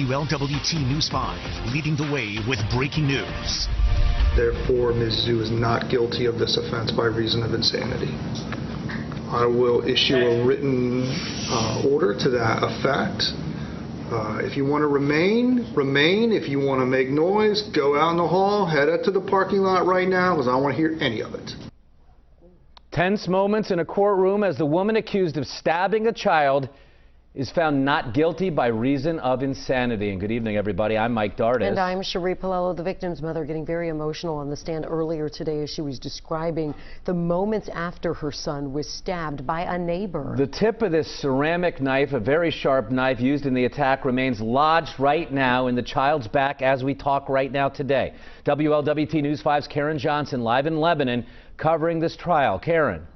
WLWT News 5, leading the way with breaking news. Therefore, Ms. Zhu is not guilty of this offense by reason of insanity. I will issue a written order to that effect. If you want to remain. If you want to make noise, go out in the hall, head up to the parking lot right now, because I don't want to hear any of it. Tense moments in a courtroom as the woman accused of stabbing a child is found not guilty by reason of insanity. And good evening, everybody. I'm Mike Dardis. And I'm Cherie Palello, the victim's mother, getting very emotional on the stand earlier today as she was describing the moments after her son was stabbed by a neighbor. The tip of this ceramic knife, a very sharp knife used in the attack, remains lodged right now in the child's back as we talk right now today. WLWT News 5's Karen Johnson live in Lebanon covering this trial. Karen.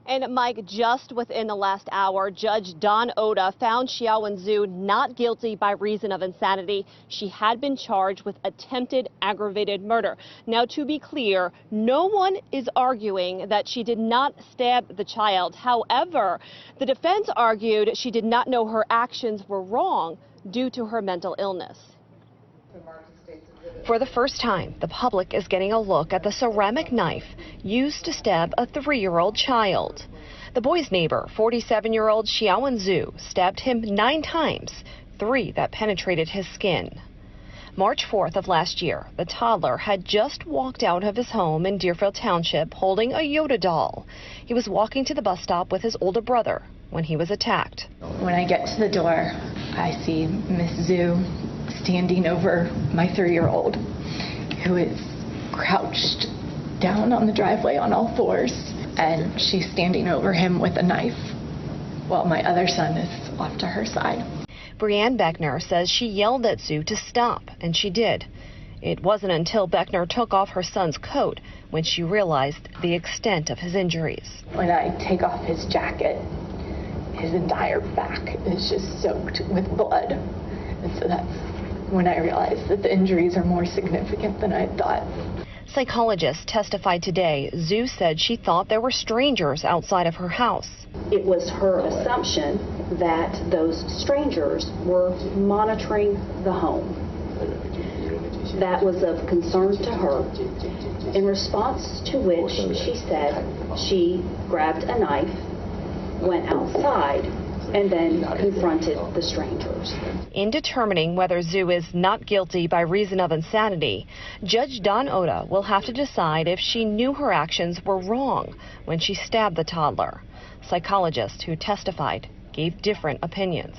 And Mike, just within the last hour, Judge Don Oda found Xiaowen Zhu not guilty by reason of insanity. She had been charged with attempted aggravated murder. Now, to be clear, no one is arguing that she did not stab the child. However, the defense argued she did not know her actions were wrong due to her mental illness. For the first time, the public is getting a look at the ceramic knife used to stab a 3-year-old child. The boy's neighbor, 47-year-old Xiaowen Zhu, stabbed him 9 times, 3 that penetrated his skin. March 4th of last year, the toddler had just walked out of his home in Deerfield Township holding a Yoda doll. He was walking to the bus stop with his older brother when he was attacked. When I get to the door, I see Miss Zhu standing over my 3-year-old, who is crouched down on the driveway on all fours, and she's standing over him with a knife while my other son is off to her side. Brianne Beckner says she yelled at Zhu to stop, and she did. It wasn't until Beckner took off her son's coat when she realized the extent of his injuries. When I take off his jacket, his entire back is just soaked with blood, and so that's when I realized that the injuries are more significant than I thought. Psychologists testified today. Zhu said she thought there were strangers outside of her house. It was her assumption that those strangers were monitoring the home. That was of concern to her, in response to which she said she grabbed a knife, went outside, and then confronted the strangers. In determining whether Zhu is not guilty by reason of insanity, Judge Don Oda will have to decide if she knew her actions were wrong when she stabbed the toddler. Psychologists who testified gave different opinions.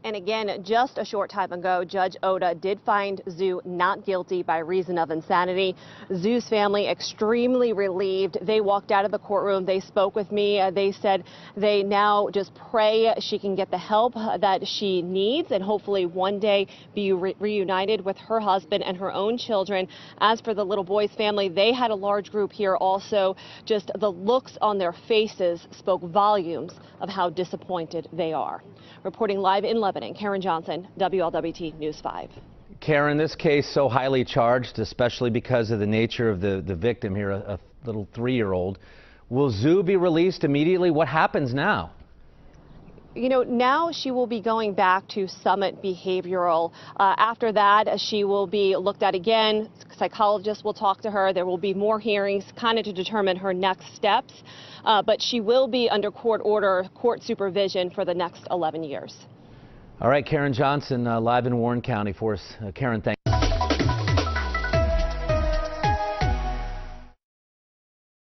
And again, just a short time ago, Judge Oda did find Zhu not guilty by reason of insanity. Zhu's family extremely relieved. They walked out of the courtroom. They spoke with me. They said they now just pray she can get the help that she needs and hopefully one day be reunited with her husband and her own children. As for the little boy's family, they had a large group here also. Just the looks on their faces spoke volumes of how disappointed they are. Reporting live in Lebanon, Karen Johnson, WLWT News 5. Karen, this case so highly charged, especially because of the nature of the victim here, a little 3-year-old. Will Zhu be released immediately? What happens now? You know, now she will be going back to Summit Behavioral. After that, she will be looked at again. Psychologists will talk to her. There will be more hearings kind of to determine her next steps. But she will be under court order, court supervision for the next 11 years. All right, Karen Johnson, live in Warren County for us. Karen, thank you.